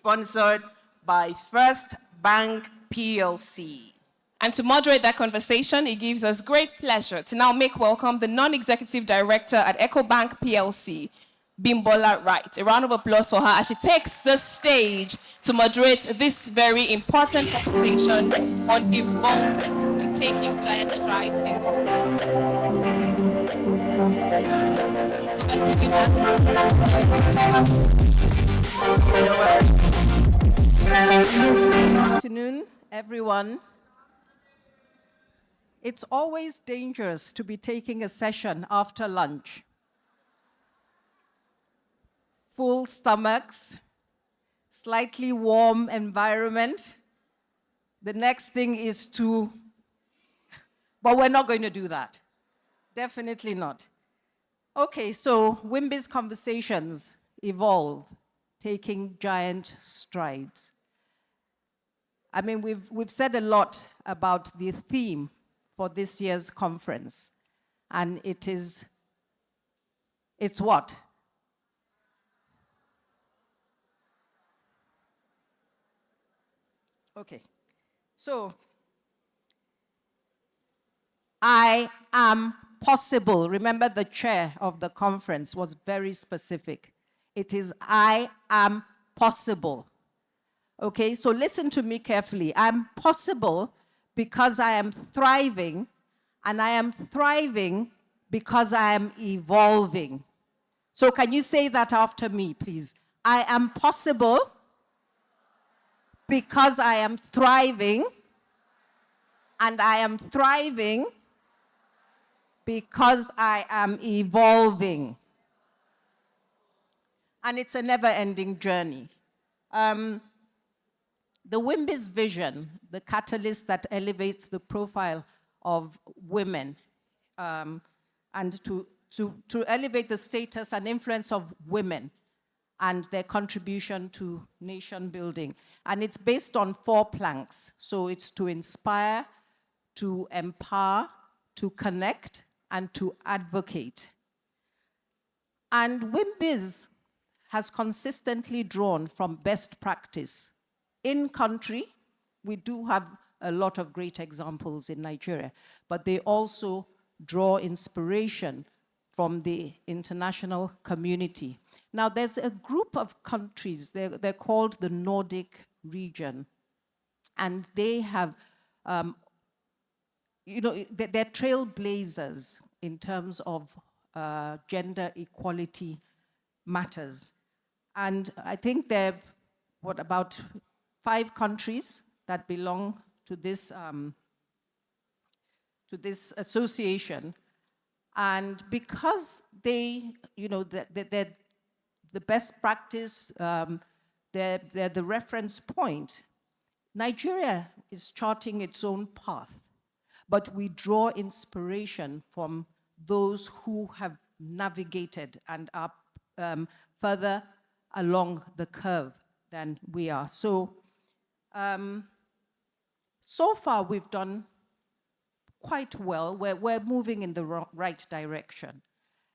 sponsored by First Bank PLC. And to moderate that conversation, it gives us great pleasure to now make welcome the Non-Executive Director at EcoBank PLC, Bimbola Wright. A round of applause for her as she takes the stage to moderate this very important conversation on evolving and taking giant strides in Good afternoon, everyone. It's always dangerous to be taking a session after lunch. Full stomachs, slightly warm environment. The next thing is but we're not going to do that. Definitely not. Okay, so Wimbiz conversations evolve, taking giant strides. I mean, we've said a lot about the theme for this year's conference, and it's what? Okay, so I am possible. Remember, the chair of the conference was very specific. It is I am possible. Okay, so listen to me carefully. I'm possible because I am thriving, and I am thriving because I am evolving. So can you say that after me, please? I am possible because I am thriving, and I am thriving because I am evolving. And it's a never-ending journey. The Wimbiz vision, the catalyst that elevates the profile of women, and to elevate the status and influence of women and their contribution to nation building. And it's based on 4 planks. So it's to inspire, to empower, to connect, and to advocate. And Wimbiz has consistently drawn from best practice. In country, we do have a lot of great examples in Nigeria, but they also draw inspiration from the international community. Now, there's a group of countries, they're called the Nordic region, and they have, they're trailblazers in terms of gender equality matters. And I think they're, about 5 countries that belong to this association. And because they're the best practice, they're the reference point, Nigeria is charting its own path, but we draw inspiration from those who have navigated and are further along the curve than we are. So far we've done quite well. We're moving in the right direction.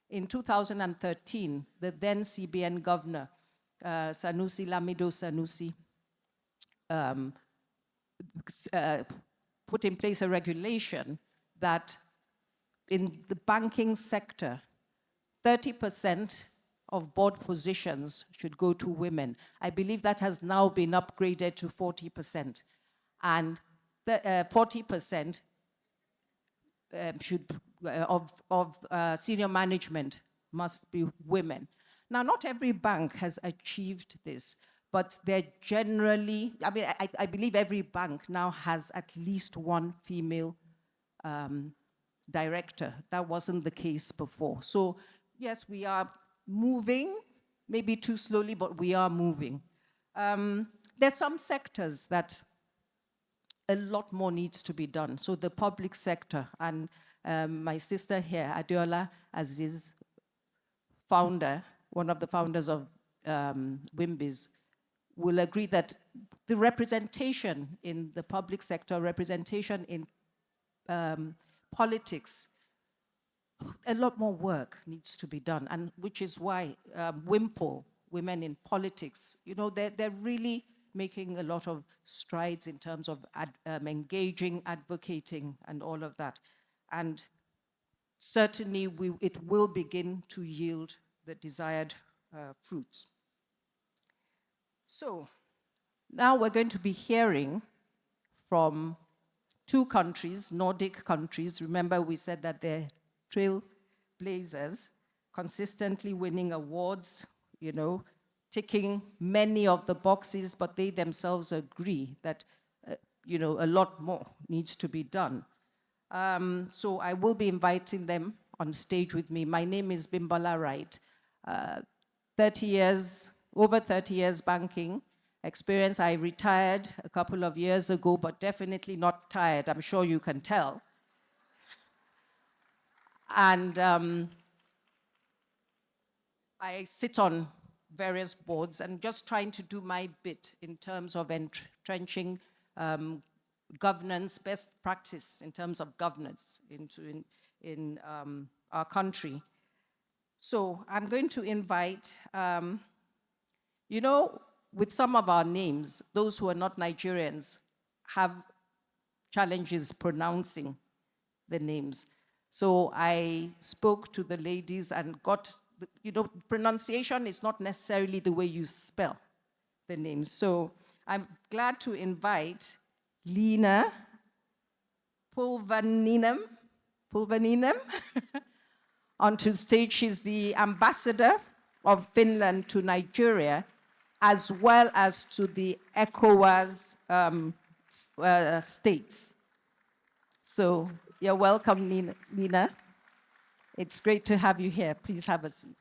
In 2013, the then CBN governor, Sanusi Lamido Sanusi, put in place a regulation that in the banking sector, 30% of board positions should go to women. I believe that has now been upgraded to 40%. And 40% of senior management must be women. Now, not every bank has achieved this, but they're generally, I believe every bank now has at least one female director. That wasn't the case before. So yes, we are moving, maybe too slowly, but we are moving. There's some sectors that a lot more needs to be done. So the public sector, and my sister here, Adeola Aziz, one of the founders of Wimbiz, will agree that the representation in the public sector, representation in politics, a lot more work needs to be done, and which is why WIMPO, women in politics. You know, they're really making a lot of strides in terms of engaging, advocating, and all of that. And certainly it will begin to yield the desired fruits. So now we're going to be hearing from two countries, Nordic countries. Remember, we said that they're trailblazers, consistently winning awards, you know, ticking many of the boxes, but they themselves agree that, you know, a lot more needs to be done. So I will be inviting them on stage with me. My name is Bimbola Wright. 30 years, over 30 years banking experience. I retired a couple of years ago, but definitely not tired. I'm sure you can tell. And I sit on various boards and just trying to do my bit in terms of entrenching governance, best practice in terms of governance in our country. So I'm going to invite, you know, with some of our names, those who are not Nigerians have challenges pronouncing the names. So I spoke to the ladies and got, you know, pronunciation is not necessarily the way you spell the names. So I'm glad to invite Lina Pulvaninem onto stage. She's the ambassador of Finland to Nigeria, as well as to the ECOWAS states. So you're welcome, Nina. It's great to have you here. Please have a seat.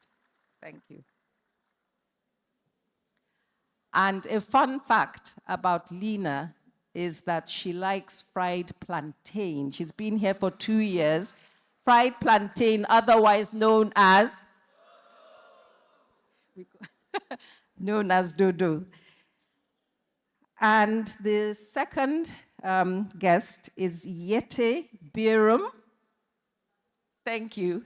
Thank you. And a fun fact about Lina is that she likes fried plantain. She's been here for 2 years. Fried plantain, otherwise known as dodo. And the second guest is Yete Birum. Thank you.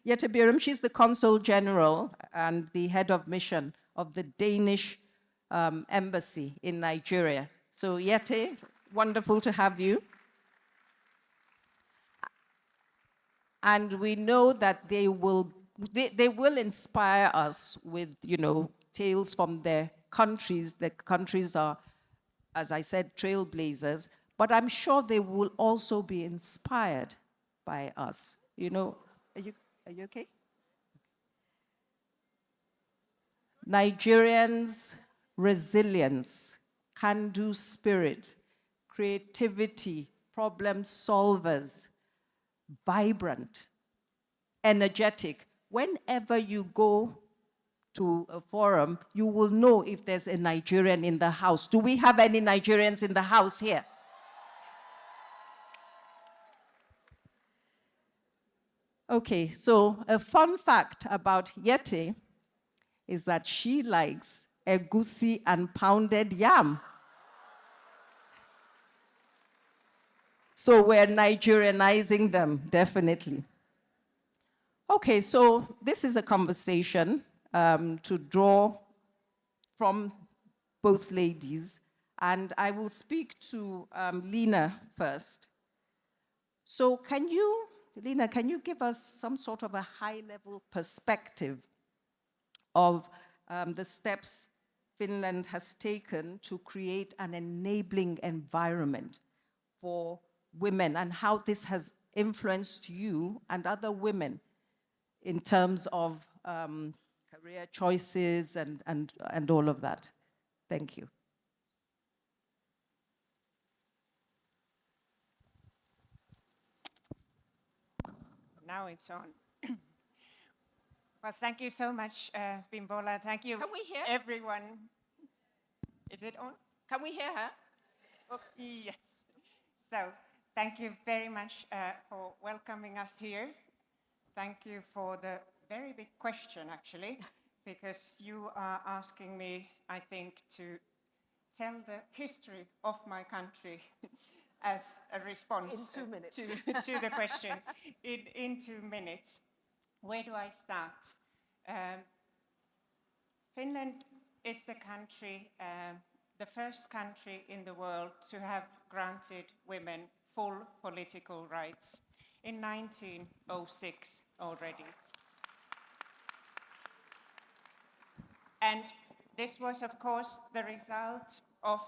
Yete Birum, she's the Consul General and the head of mission of the Danish Embassy in Nigeria. So Yete, wonderful to have you. And we know that they will inspire us with, you know, tales from their countries. The countries are, as I said, trailblazers, but I'm sure they will also be inspired by us. You know, are you okay? Nigerians' resilience, can-do spirit, creativity, problem solvers, vibrant, energetic. Whenever you go to a forum, you will know if there's a Nigerian in the house. Do we have any Nigerians in the house here? Okay, so a fun fact about Yete is that she likes egusi and pounded yam. So we're Nigerianizing them, definitely. Okay, so this is a conversation to draw from both ladies, and I will speak to Lina first. So Lina, can you give us some sort of a high-level perspective of the steps Finland has taken to create an enabling environment for women and how this has influenced you and other women in terms of career choices and all of that? Thank you. Now it's on. Well, thank you so much, Bimbola. Thank you, Can we hear? everyone. Is it on? Can we hear her? Yes. So, thank you very much for welcoming us here. Thank you for the very big question, actually, because you are asking me, I think, to tell the history of my country as a response In 2 minutes. to the question in 2 minutes. Where do I start? Finland is the country, the first country in the world to have granted women full political rights in 1906 already. And this was, of course, the result of,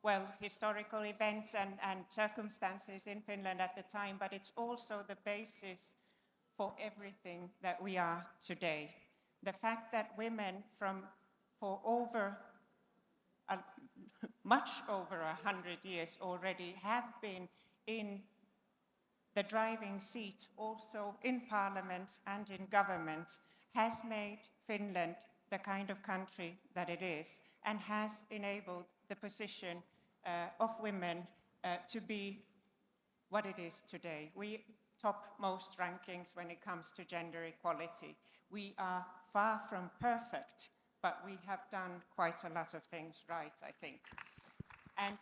well, historical events and circumstances in Finland at the time, but it's also the basis for everything that we are today. The fact that women for much over 100 years already have been in the driving seat, also in parliament and in government, has made Finland the kind of country that it is and has enabled the position of women to be what it is today. We top most rankings when it comes to gender equality. We are far from perfect, but we have done quite a lot of things right, I think. And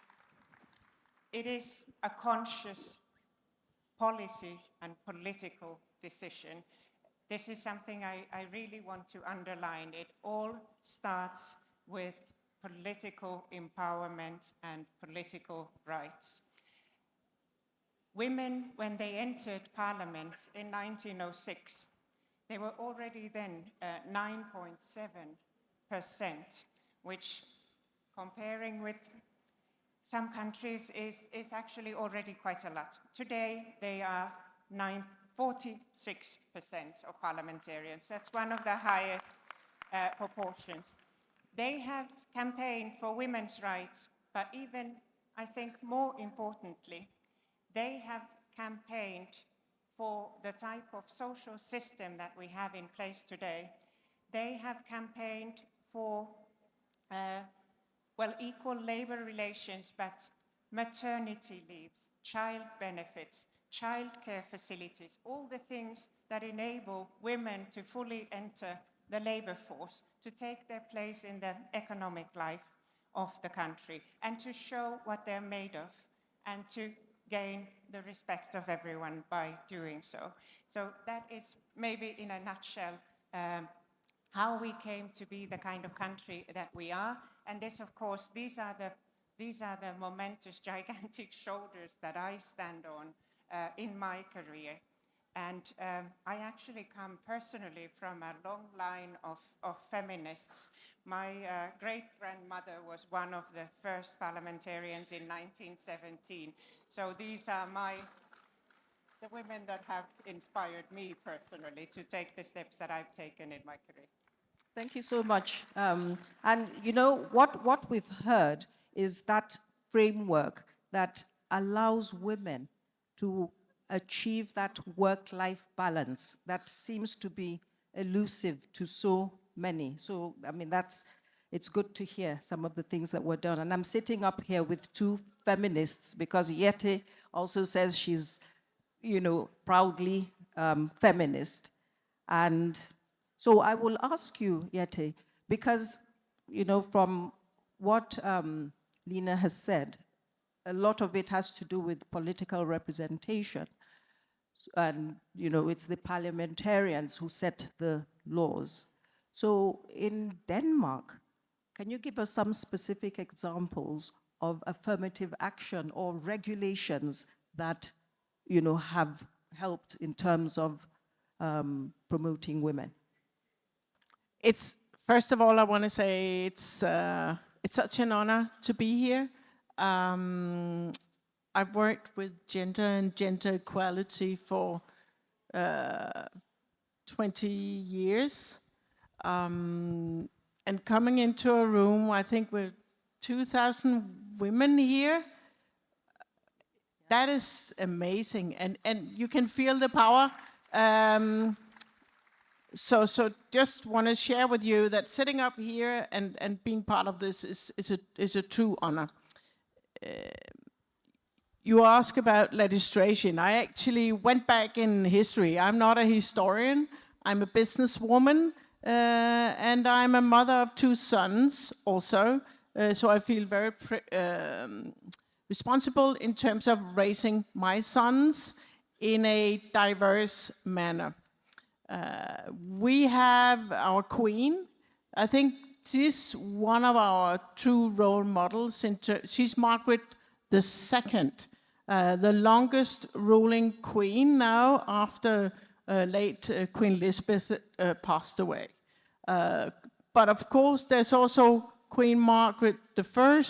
it is a conscious policy and political decision. This is something I really want to underline. It all starts with political empowerment and political rights. Women, when they entered parliament in 1906, they were already then 9.7%, which comparing with some countries is actually already quite a lot. Today, they are 46% of parliamentarians. That's one of the highest proportions. They have campaigned for women's rights, but even, I think more importantly, they have campaigned for the type of social system that we have in place today. They have campaigned for equal labor relations, but maternity leaves, child benefits, childcare facilities, all the things that enable women to fully enter the labor force, to take their place in the economic life of the country, and to show what they're made of, and to gain the respect of everyone by doing so. So that is maybe in a nutshell how we came to be the kind of country that we are. And this, of course, these are the momentous, gigantic shoulders that I stand on in my career. And I actually come personally from a long line of feminists. My great-grandmother was one of the first parliamentarians in 1917. So these are the women that have inspired me personally to take the steps that I've taken in my career. Thank you so much. And you know, what we've heard is that framework that allows women to achieve that work-life balance that seems to be elusive to so many. So, I mean, it's good to hear some of the things that were done. And I'm sitting up here with two feminists because Yeti also says she's, you know, proudly feminist. And so I will ask you, Yeti, because, you know, from what Lina has said, a lot of it has to do with political representation. And, you know, it's the parliamentarians who set the laws. So in Denmark, can you give us some specific examples of affirmative action or regulations that, you know, have helped in terms of promoting women? First of all, I want to say it's such an honor to be here. I've worked with gender and gender equality for 20 years. And coming into a room, I think with 2,000 women here, that is amazing. And you can feel the power. So just want to share with you that sitting up here and being part of this is a true honor. You ask about legislation. I actually went back in history. I'm not a historian. I'm a businesswoman, and I'm a mother of two sons also. So I feel very responsible in terms of raising my sons in a diverse manner. We have our queen. I think she's one of our true role models. She's Margaret II, the longest ruling queen now after late Queen Elizabeth passed away. But of course, there's also Queen Margaret I,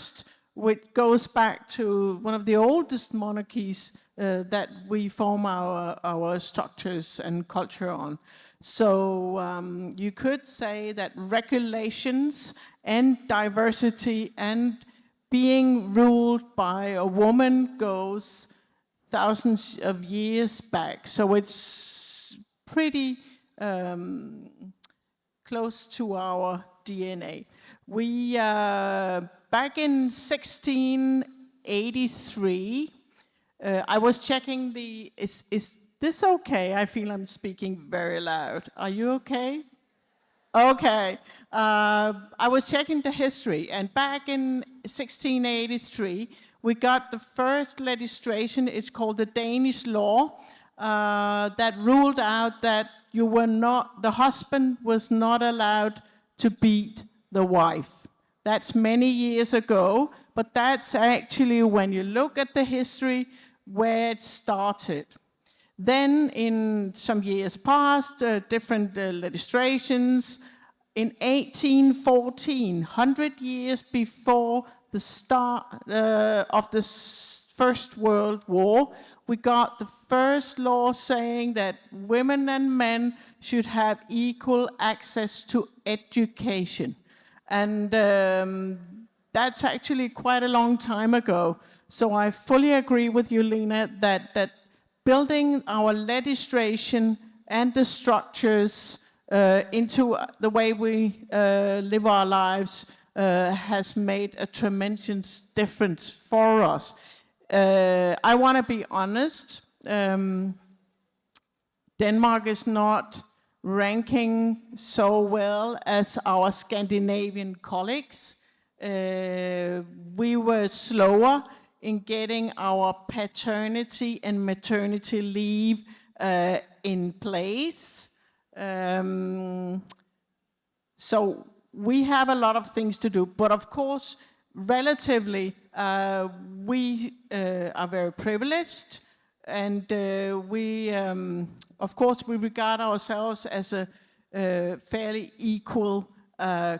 which goes back to one of the oldest monarchies that we form our structures and culture on. So you could say that regulations and diversity and being ruled by a woman goes thousands of years back. So it's pretty close to our DNA. We, back in 1683, I was checking is this okay? I feel I'm speaking very loud. Are you okay? Okay. I was checking the history, and back in 1683, we got the first legislation. It's called the Danish law that ruled out that the husband was not allowed to beat the wife. That's many years ago, but that's actually, when you look at the history, where it started. Then in some years past, different legislations. In 1814, 100 years before the start of the First World War, we got the first law saying that women and men should have equal access to education. And that's actually quite a long time ago. So I fully agree with you, Lena, that building our legislation and the structures into the way we live our lives has made a tremendous difference for us. I want to be honest. Denmark is not ranking so well as our Scandinavian colleagues. We were slower in getting our paternity and maternity leave in place. So we have a lot of things to do, but of course, relatively, we are very privileged, and of course, we regard ourselves as a fairly equal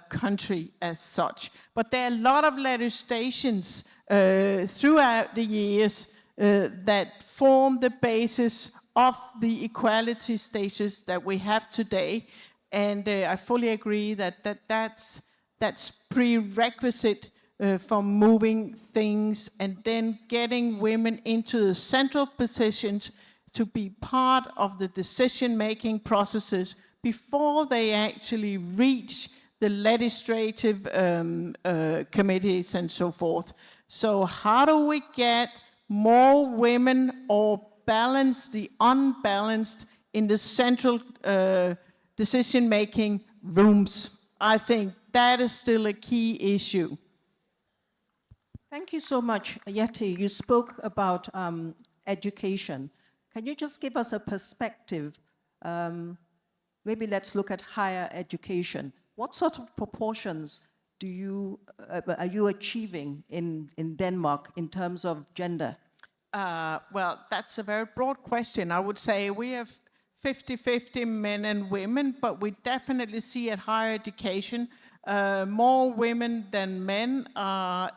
country as such. But there are a lot of legislations throughout the years that form the basis of the equality status that we have today. And I fully agree that's prerequisite for moving things and then getting women into the central positions to be part of the decision-making processes before they actually reach the legislative committees and so forth. So how do we get more women or balance the unbalanced in the central decision-making rooms? I think that is still a key issue. Thank you so much, Yeti. You spoke about education. Can you just give us a perspective? Maybe let's look at higher education. What sort of proportions are you achieving in Denmark in terms of gender? Well, that's a very broad question. I would say we have 50-50 men and women, but we definitely see at higher education more women than men are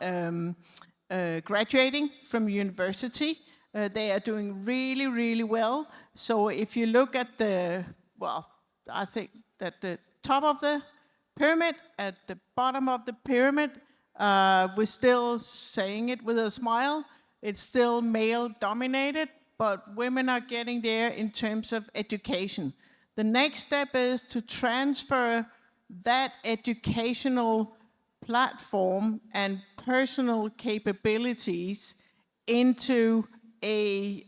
graduating from university. They are doing really, really well. So if you look at I think that the top of the pyramid, at the bottom of the pyramid, we're still saying it with a smile. It's still male-dominated, but women are getting there in terms of education. The next step is to transfer that educational platform and personal capabilities into a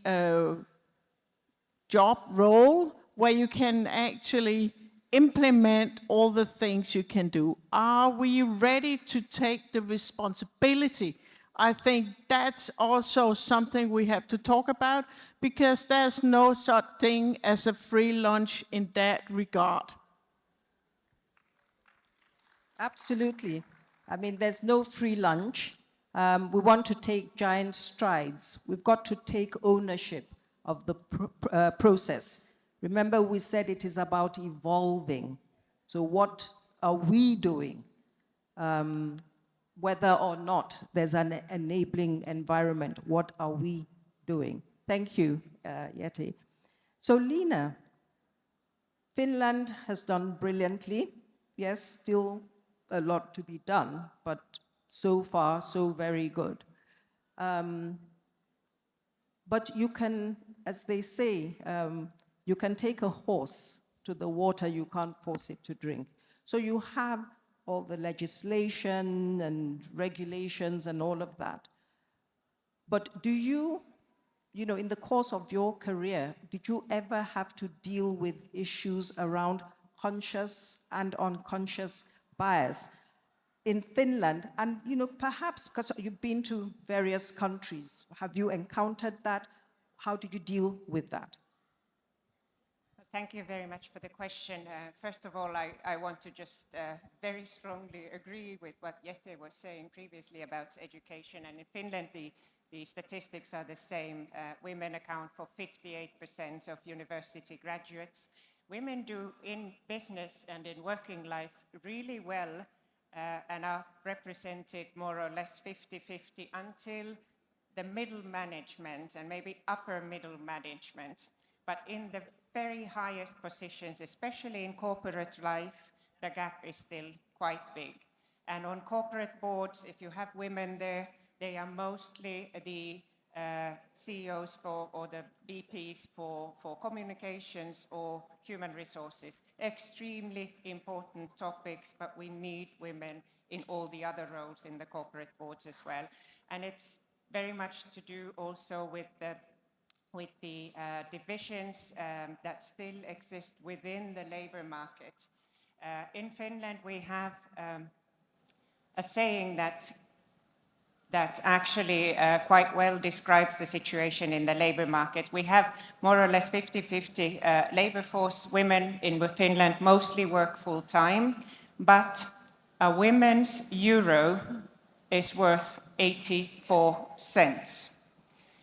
job role where you can actually implement all the things you can do. Are we ready to take the responsibility? I think that's also something we have to talk about, because there's no such thing as a free lunch in that regard. Absolutely. I mean, there's no free lunch. We want to take giant strides. We've got to take ownership of the process. Remember, we said it is about evolving. So what are we doing? Whether or not there's an enabling environment, what are we doing? Thank you, Yeti. So Lena, Finland has done brilliantly. Yes, still a lot to be done, but so far, so very good. But you can, as they say, you can take a horse to the water, you can't force it to drink. So you have all the legislation and regulations and all of that. But do you, in the course of your career, did you ever have to deal with issues around conscious and unconscious bias in Finland? And, perhaps because you've been to various countries, have you encountered that? How did you deal with that? Thank you very much for the question. First of all, I want to just very strongly agree with what Jette was saying previously about education. And in Finland, the statistics are the same. Women account for 58% of university graduates. Women do in business and in working life really well and are represented more or less 50-50 until the middle management and maybe upper middle management. But in the very highest positions, especially in corporate life, the gap is still quite big. And on corporate boards, if you have women there, they are mostly the CEOs or the VPs for communications or human resources. Extremely important topics, but we need women in all the other roles in the corporate boards as well. And it's very much to do also with the divisions that still exist within the labor market. In Finland, we have a saying that actually quite well describes the situation in the labor market. We have more or less 50-50 labor force. Women in Finland mostly work full time, but a women's euro is worth 84 cents.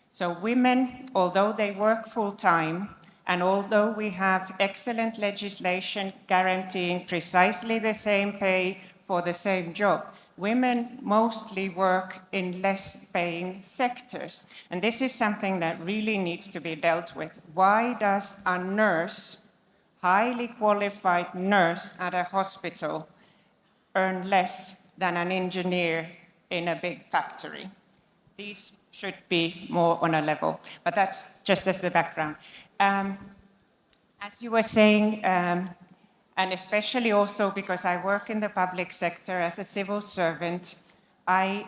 So women, although they work full time, and although we have excellent legislation guaranteeing precisely the same pay for the same job, women mostly work in less paying sectors. And this is something that really needs to be dealt with. Why does a nurse, highly qualified nurse at a hospital, earn less than an engineer in a big factory? These should be more on a level, but that's just as the background. As you were saying, and especially also because I work in the public sector as a civil servant, I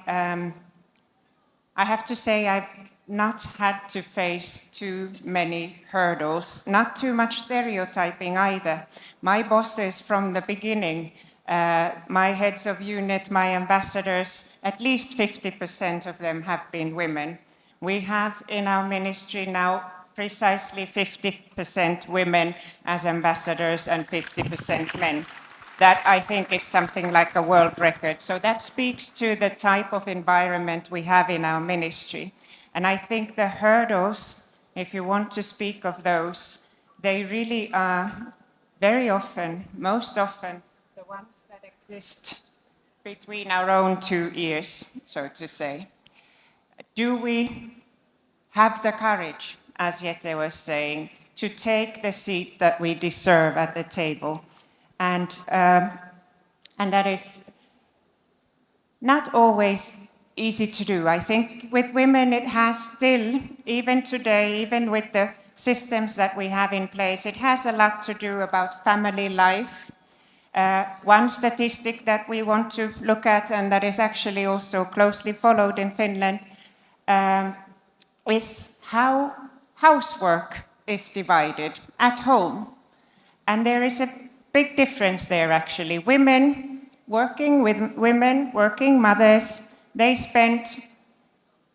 have to say I've not had to face too many hurdles, not too much stereotyping either. My bosses from the beginning, my heads of unit, my ambassadors, at least 50% of them have been women. We have in our ministry now precisely 50% women as ambassadors and 50% men. That, I think, is something like a world record. So that speaks to the type of environment we have in our ministry. And I think the hurdles, if you want to speak of those, they really are very often, most often, the ones that exist between our own two ears, so to say. Do we have the courage, as Jette was saying, to take the seat that we deserve at the table? And that is not always easy to do. I think with women it has still, even today, even with the systems that we have in place, it has a lot to do about family life. One statistic that we want to look at, and that is actually also closely followed in Finland, is how housework is divided at home. And there is a big difference there, actually. Women, working mothers, they spend,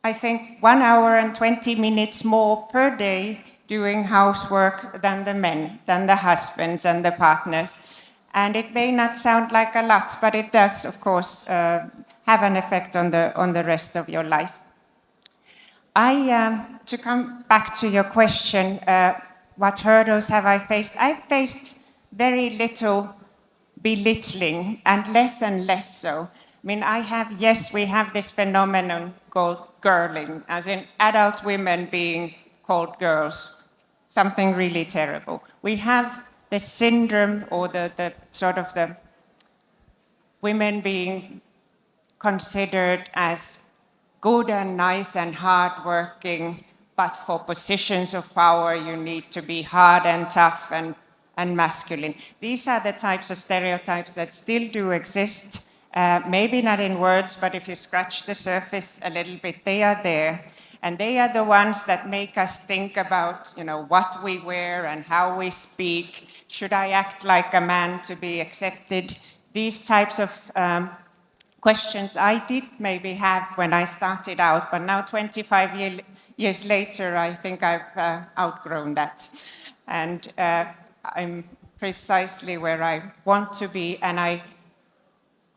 I think, 1 hour and 20 minutes more per day doing housework than the men, than the husbands and the partners. And it may not sound like a lot, but it does, of course, have an effect on the rest of your life. To come back to your question, what hurdles have I faced? I've faced very little belittling and less so. I mean, yes, we have this phenomenon called girling, as in adult women being called girls, something really terrible. We have the syndrome or the sort of the women being considered as good and nice and hardworking, but for positions of power you need to be hard and tough and masculine. These are the types of stereotypes that still do exist. Maybe not in words, but if you scratch the surface a little bit, they are there. And they are the ones that make us think about, what we wear and how we speak. Should I act like a man to be accepted? These types of questions I did maybe have when I started out, but now 25 years later, I think I've outgrown that. And I'm precisely where I want to be, and I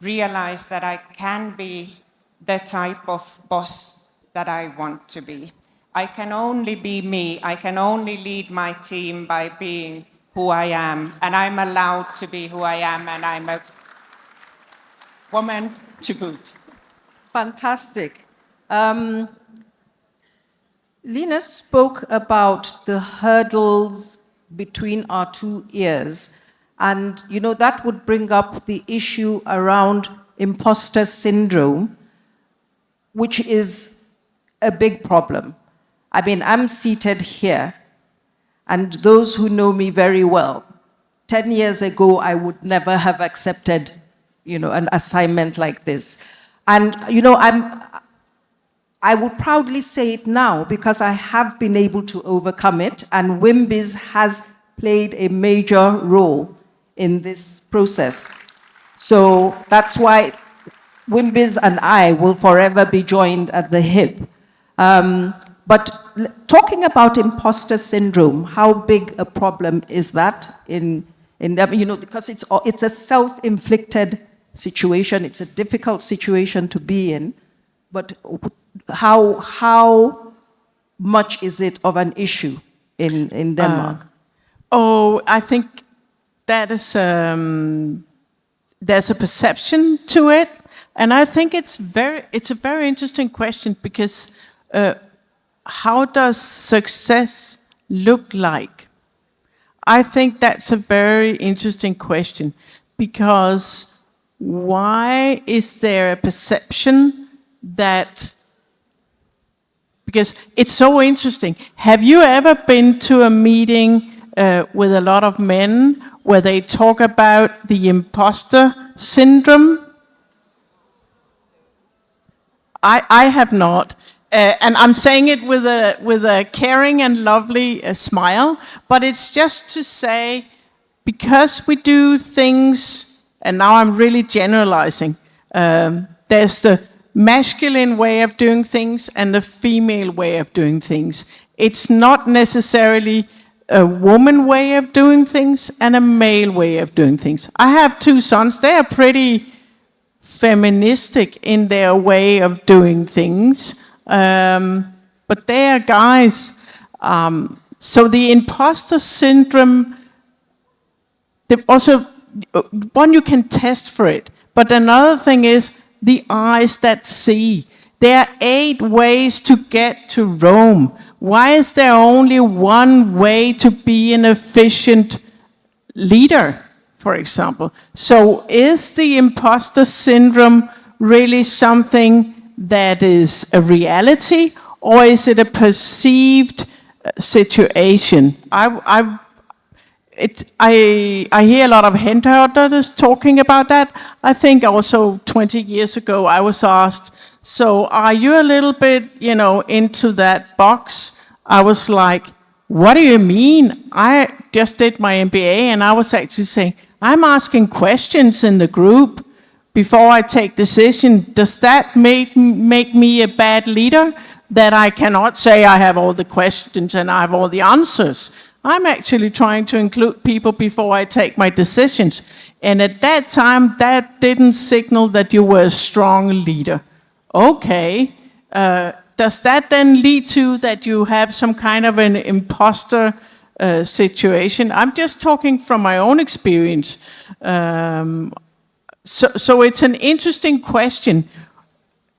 realize that I can be the type of boss that I want to be. I can only be me. I can only lead my team by being who I am, and I'm allowed to be who I am, and I'm a woman to boot. Fantastic. Lina spoke about the hurdles between our 2 ears. And, that would bring up the issue around imposter syndrome, which is a big problem. I mean, I'm seated here, and those who know me very well, 10 years ago, I would never have accepted, an assignment like this. And, I would proudly say it now because I have been able to overcome it, and Wimbiz has played a major role in this process. So that's why Wimbiz and I will forever be joined at the hip. But talking about imposter syndrome, how big a problem is that because it's a self-inflicted situation, it's a difficult situation to be in, but how much is it of an issue in Denmark? I think that is there's a perception to it, and I think it's a very interesting question because how does success look like? I think that's a very interesting question because why is there a perception that? Because it's so interesting. Have you ever been to a meeting with a lot of men where they talk about the imposter syndrome? I have not. And I'm saying it with a caring and lovely smile, but it's just to say, because we do things, and now I'm really generalizing, there's the masculine way of doing things and the female way of doing things. It's not necessarily a woman way of doing things and a male way of doing things. I have 2 sons. They are pretty feministic in their way of doing things, but they are guys. So the imposter syndrome, also one you can test for it, but another thing is the eyes that see. There are 8 ways to get to Rome. Why is there only one way to be an efficient leader, for example? So is the imposter syndrome really something that is a reality, or is it a perceived situation? I hear a lot of headhunters talking about that. I think also 20 years ago I was asked, so are you a little bit, into that box? I was like, what do you mean? I just did my MBA and I was actually saying, I'm asking questions in the group before I take decision. Does that make me a bad leader? That I cannot say I have all the questions and I have all the answers. I'm actually trying to include people before I take my decisions. And at that time, that didn't signal that you were a strong leader. Okay, does that then lead to that you have some kind of an imposter situation? I'm just talking from my own experience. So it's an interesting question.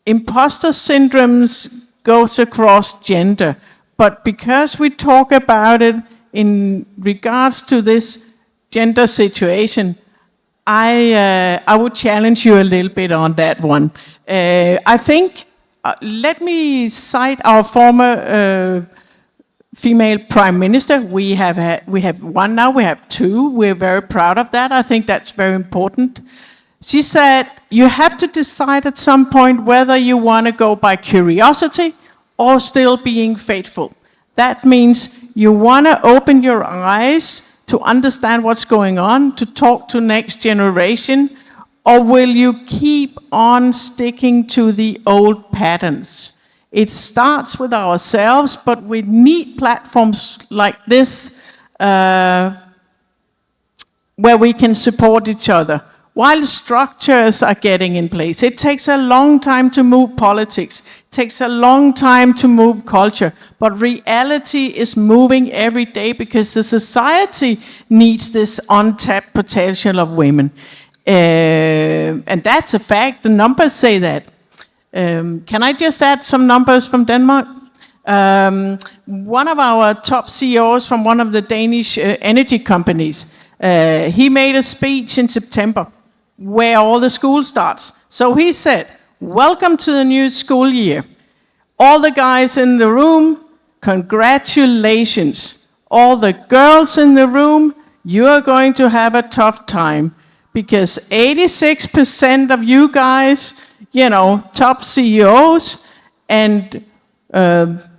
Imposter syndromes goes across gender, but because we talk about it in regards to this gender situation, I would challenge you a little bit on that one. I think, let me cite our former female prime minister. We have one now, we have two. We're very proud of that. I think that's very important. She said, you have to decide at some point whether you want to go by curiosity or still being faithful. That means you want to open your eyes to understand what's going on, to talk to next generation, or will you keep on sticking to the old patterns? It starts with ourselves, but we need platforms like this where we can support each other. While structures are getting in place, it takes a long time to move politics, it takes a long time to move culture, but reality is moving every day because the society needs this untapped potential of women. And that's a fact, the numbers say that. Can I just add some numbers from Denmark? One of our top CEOs from one of the Danish energy companies, he made a speech in September where all the school starts. So he said, welcome to the new school year. All the guys in the room, congratulations. All the girls in the room, you are going to have a tough time because 86% of you guys, top CEOs and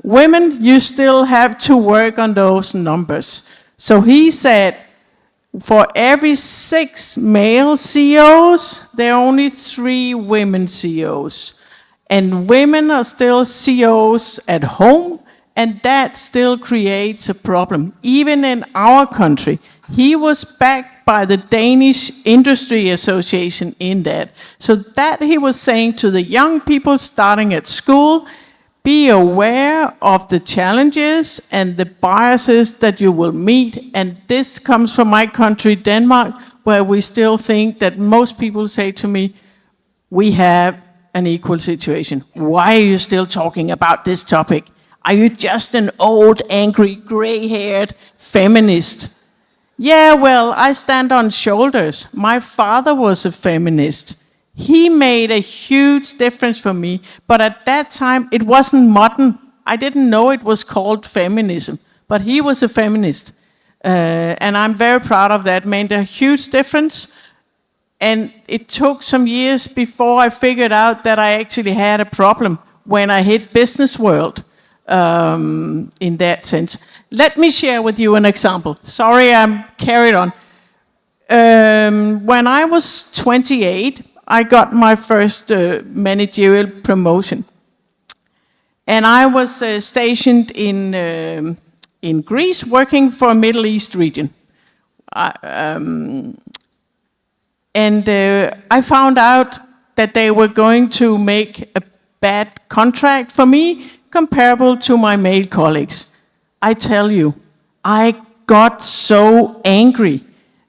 women, you still have to work on those numbers. So he said, for every 6 male CEOs, there are only 3 women CEOs. And women are still CEOs at home, and that still creates a problem. Even in our country, he was backed by the Danish Industry Association in that. So that he was saying to the young people starting at school, be aware of the challenges and the biases that you will meet. And this comes from my country, Denmark, where we still think that most people say to me, we have an equal situation. Why are you still talking about this topic? Are you just an old, angry, gray-haired feminist? Yeah, well, I stand on shoulders. My father was a feminist. He made a huge difference for me, but at that time, it wasn't modern. I didn't know it was called feminism, but he was a feminist. And I'm very proud of that, made a huge difference. And it took some years before I figured out that I actually had a problem when I hit business world in that sense. Let me share with you an example. Sorry, I'm carried on. When I was 28, I got my first managerial promotion. And I was stationed in Greece, working for a Middle East region. I found out that they were going to make a bad contract for me, comparable to my male colleagues. I tell you, I got so angry.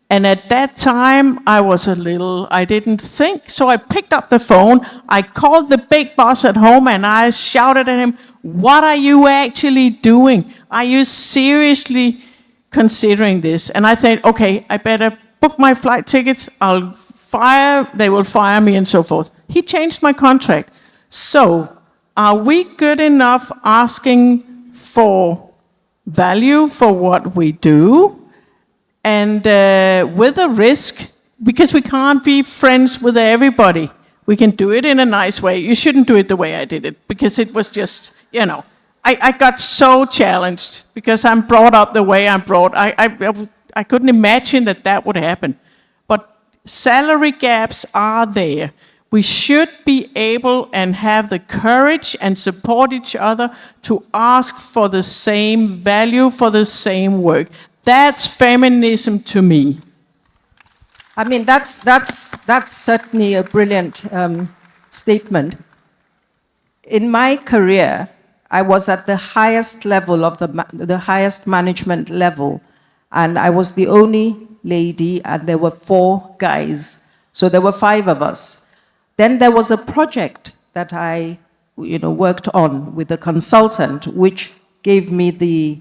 And at that time, I didn't think, so I picked up the phone, I called the big boss at home, and I shouted at him, what are you actually doing? Are you seriously considering this? And I said, okay, I better book my flight tickets, they will fire me and so forth. He changed my contract. So, are we good enough asking for value for what we do? And with a risk, because we can't be friends with everybody. We can do it in a nice way. You shouldn't do it the way I did it, because it was just, I got so challenged because I'm brought up the way I'm brought. I couldn't imagine that would happen. But salary gaps are there. we should be able and have the courage and support each other to ask for the same value, for the same work. That's feminism to me. I mean, that's certainly a brilliant statement. In my career, I was at the highest level of the highest management level, and I was the only lady, and there were 4 guys. So there were 5 of us. Then there was a project that I, worked on with a consultant, which gave me the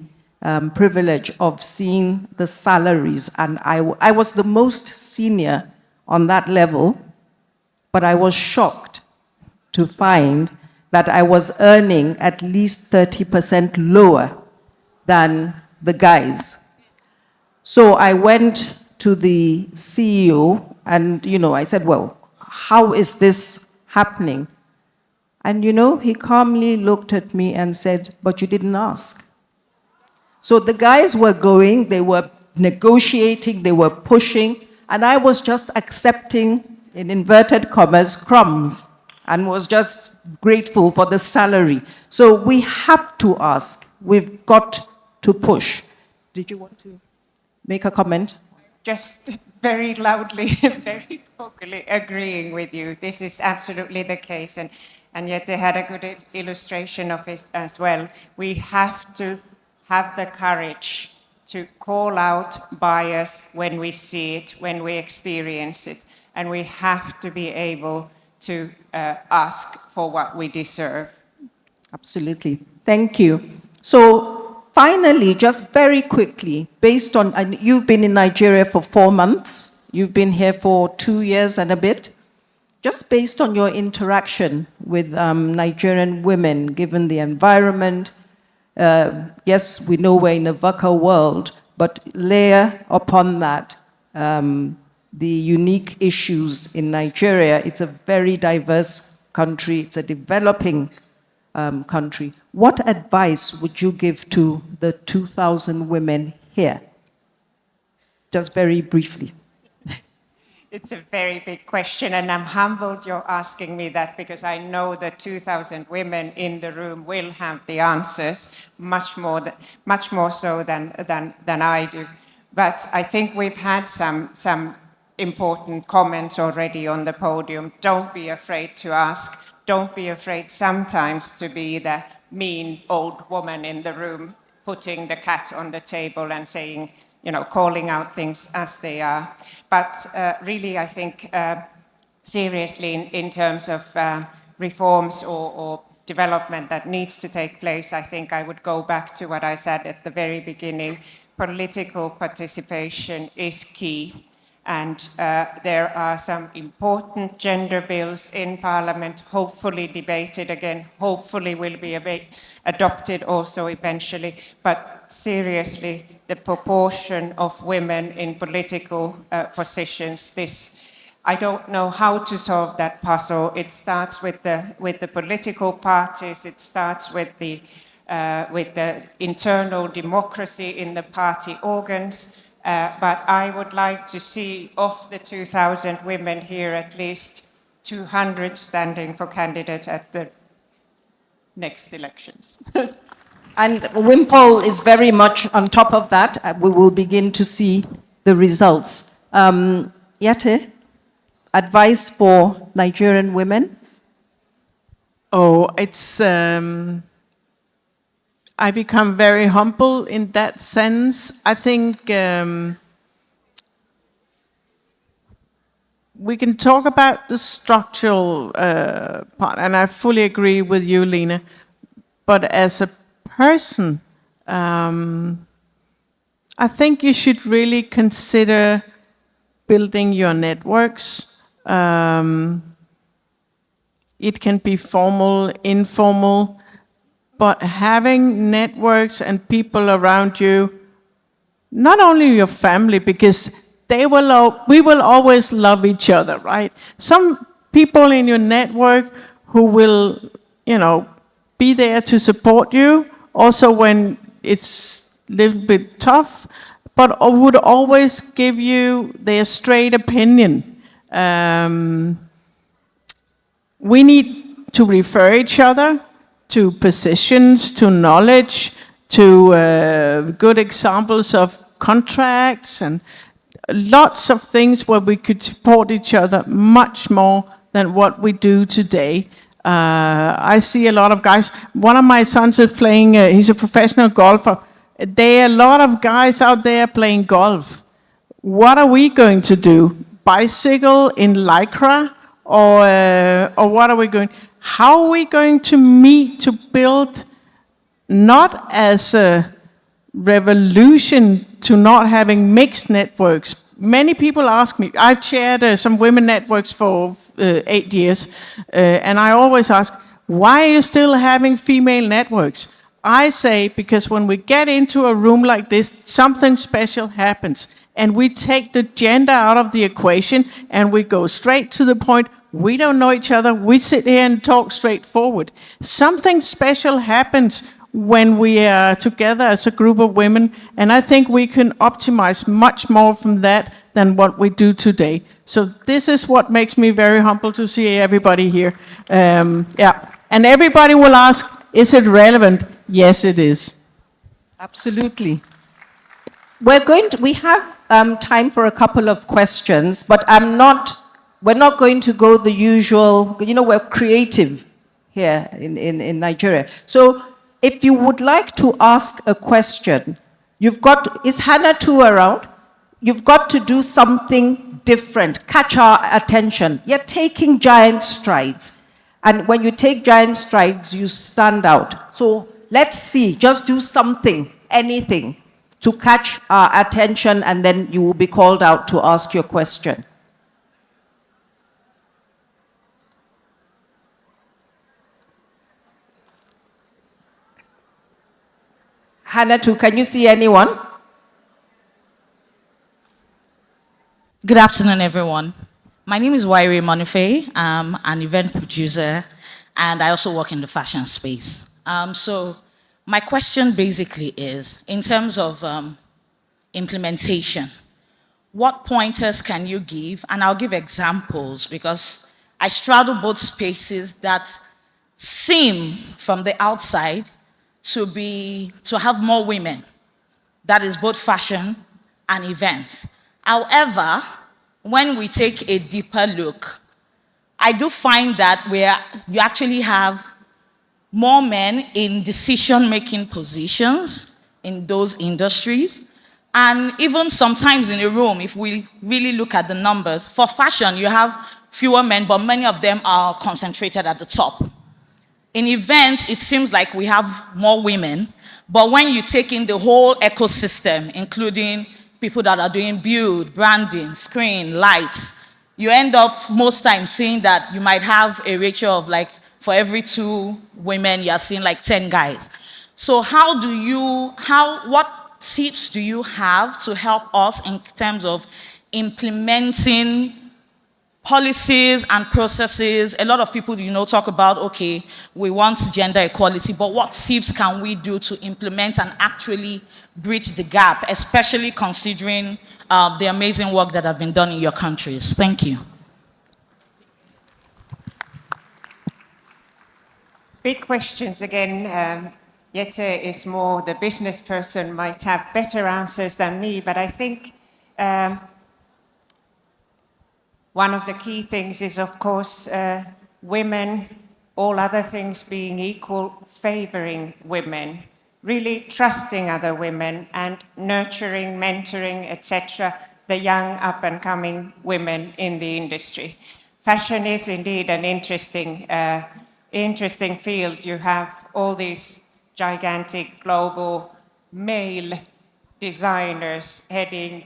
privilege of seeing the salaries. And I was the most senior on that level, but I was shocked to find that I was earning at least 30% lower than the guys. So I went to the CEO and, I said, well, how is this happening? And, he calmly looked at me and said, but you didn't ask. So the guys were going, they were negotiating, they were pushing, and I was just accepting, in inverted commas, crumbs, and was just grateful for the salary. So we have to ask. We've got to push. Did you want to make a comment? Just very loudly, very vocally agreeing with you. This is absolutely the case. And yet they had a good illustration of it as well. We have to have the courage to call out bias when we see it, when we experience it. And we have to be able to ask for what we deserve. Absolutely. Thank you. So finally, just very quickly, based on, and you've been in Nigeria for 4 months, you've been here for 2 years and a bit. Just based on your interaction with Nigerian women, given the environment, yes, we know we're in a VUCA world, but layer upon that the unique issues in Nigeria. It's a very diverse country. It's a developing country. What advice would you give to the 2,000 women here? Just very briefly. It's a very big question, and I'm humbled you're asking me that, because I know the 2,000 women in the room will have the answers, much more so than I do. But I think we've had some important comments already on the podium. Don't be afraid to ask. Don't be afraid sometimes to be the mean old woman in the room, putting the cat on the table and saying, calling out things as they are. But really, I think, seriously, in terms of reforms or development that needs to take place, I think I would go back to what I said at the very beginning. Political participation is key. And there are some important gender bills in Parliament, hopefully debated again, hopefully will be adopted also eventually. But seriously, the proportion of women in political positions, I don't know how to solve that puzzle. It starts with the political parties, it starts with the internal democracy in the party organs. But I would like to see, of the 2,000 women here, at least 200 standing for candidates at the next elections. And Wimpole is very much on top of that. We will begin to see the results. Yate, advice for Nigerian women? Oh, it's... I become very humble in that sense. I think we can talk about the structural part, and I fully agree with you, Lena. But as a person, I think you should really consider building your networks. It can be formal, informal, but having networks and people around you, not only your family, because we will always love each other, right? Some people in your network who will, be there to support you, also when it's a little bit tough, but would always give you their straight opinion. We need to refer each other to positions, to knowledge, to good examples of contracts and lots of things where we could support each other much more than what we do today. I see a lot of guys. One of my sons is playing, he's a professional golfer. There are a lot of guys out there playing golf. What are we going to do? Bicycle in Lycra? Or what are we going? How are we going to meet to build, not as a revolution to not having mixed networks? Many people ask me, I've chaired some women networks for 8 years, and I always ask, why are you still having female networks? I say, because when we get into a room like this, something special happens. And we take the gender out of the equation and we go straight to the point. We don't know each other. We sit here and talk straightforward. Something special happens when we are together as a group of women. And I think we can optimize much more from that than what we do today. So this is what makes me very humble to see everybody here. Yeah. And everybody will ask, is it relevant? Yes, it is. Absolutely. We have time for a couple of questions, but we're not going to go the usual, we're creative here in Nigeria. So if you would like to ask a question, is Hannah too around? You've got to do something different, catch our attention. You're taking giant strides. And when you take giant strides, you stand out. So let's see, just do something, anything, to catch our attention, and then you will be called out to ask your question. Hannatu, can you see anyone? Good afternoon, everyone. My name is Wairi Monife. I'm an event producer, and I also work in the fashion space. So my question basically is, in terms of implementation, what pointers can you give? And I'll give examples because I straddle both spaces that seem from the outside to have more women. That is both fashion and events. However, when we take a deeper look, I do find that you actually have more men in decision-making positions in those industries. And even sometimes in a room, if we really look at the numbers, for fashion, you have fewer men, but many of them are concentrated at the top. In events, it seems like we have more women, but when you take in the whole ecosystem, including people that are doing build, branding, screen, lights, you end up most times seeing that you might have a ratio of like, for every 2 women, you're seeing like 10 guys. So what tips do you have to help us in terms of implementing policies and processes? A lot of people, talk about, okay, we want gender equality, but what tips can we do to implement and actually bridge the gap, especially considering the amazing work that have been done in your countries? Thank you. Big questions again. Jette is more the business person, might have better answers than me, but I think one of the key things is, of course, women, all other things being equal, favoring women, really trusting other women and nurturing, mentoring, etc., the young up-and-coming women in the industry. Fashion is indeed an interesting field. You have all these gigantic global male designers heading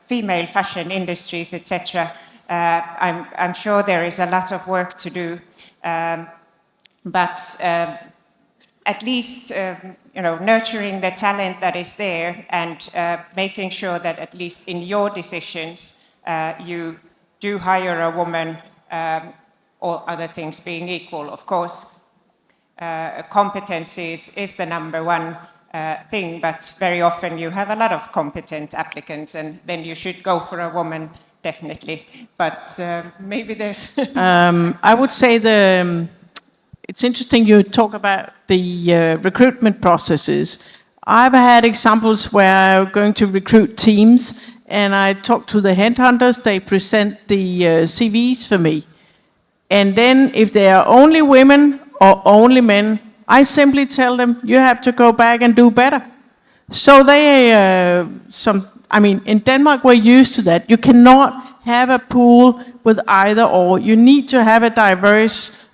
female fashion industries, etc. I'm sure there is a lot of work to do, but at least nurturing the talent that is there and making sure that at least in your decisions you do hire a woman, all other things being equal. Of course, competencies is the number one thing, but very often you have a lot of competent applicants, and then you should go for a woman definitely. But maybe there's... I would say it's interesting you talk about the recruitment processes. I've had examples where I'm going to recruit teams and I talk to the headhunters, they present the CVs for me. And then if they are only women or only men, I simply tell them, you have to go back and do better. So in Denmark we're used to that. You cannot have a pool with either or. You need to have a diverse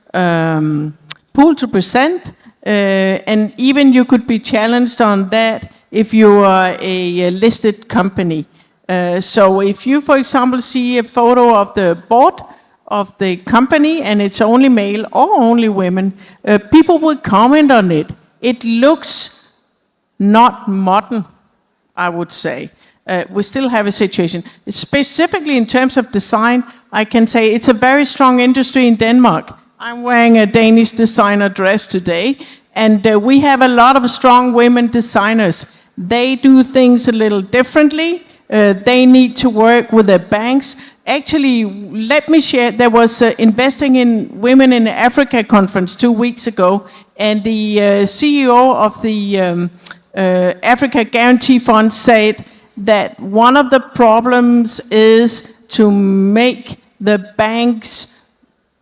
pool to present. And even you could be challenged on that if you are a listed company. So if you, for example, see a photo of the board of the company and it's only male or only women, people will comment on it. It looks not modern, I would say. We still have a situation. Specifically in terms of design, I can say it's a very strong industry in Denmark. I'm wearing a Danish designer dress today, and we have a lot of strong women designers. They do things a little differently. They need to work with the banks. Actually, let me share, there was Investing in Women in Africa conference 2 weeks ago, and the CEO of the Africa Guarantee Fund said that one of the problems is to make the banks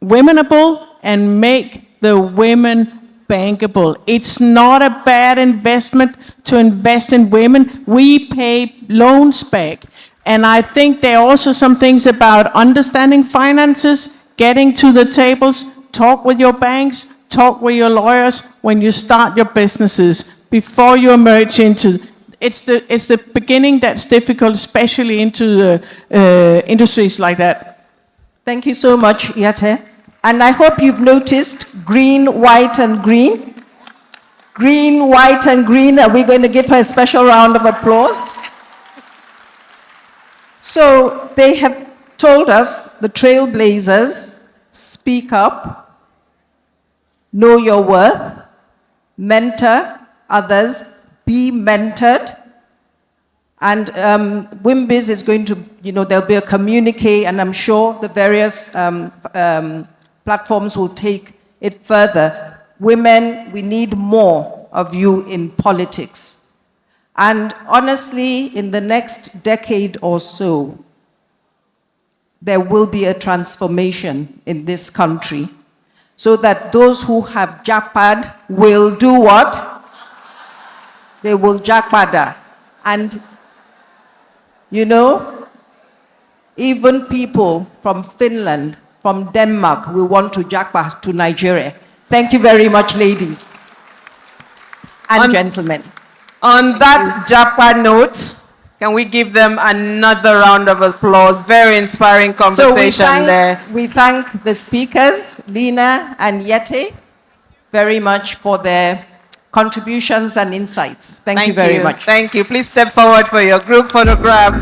womenable and make the women bankable. It's not a bad investment to invest in women. We pay loans back. And I think there are also some things about understanding finances, getting to the tables, talk with your banks, talk with your lawyers when you start your businesses before you emerge into. It's the beginning that's difficult, especially into industries like that. Thank you so much, Yate. And I hope you've noticed green, white, and green. Green, white, and green. Are we going to give her a special round of applause? So they have told us, the trailblazers, speak up, know your worth, mentor others, be mentored. And Wimbiz is going to, there'll be a communique, and I'm sure the various platforms will take it further. Women, we need more of you in politics. And honestly, in the next decade or so, there will be a transformation in this country so that those who have jackpad will do what? They will jackpada. And, even people from Finland, from Denmark, will want to jackpot to Nigeria. Thank you very much, ladies and gentlemen. On that Japa note, can we give them another round of applause? Very inspiring conversation there. We thank the speakers, Lina and Yete, very much for their contributions and insights. Thank you very much. Thank you. Please step forward for your group photograph.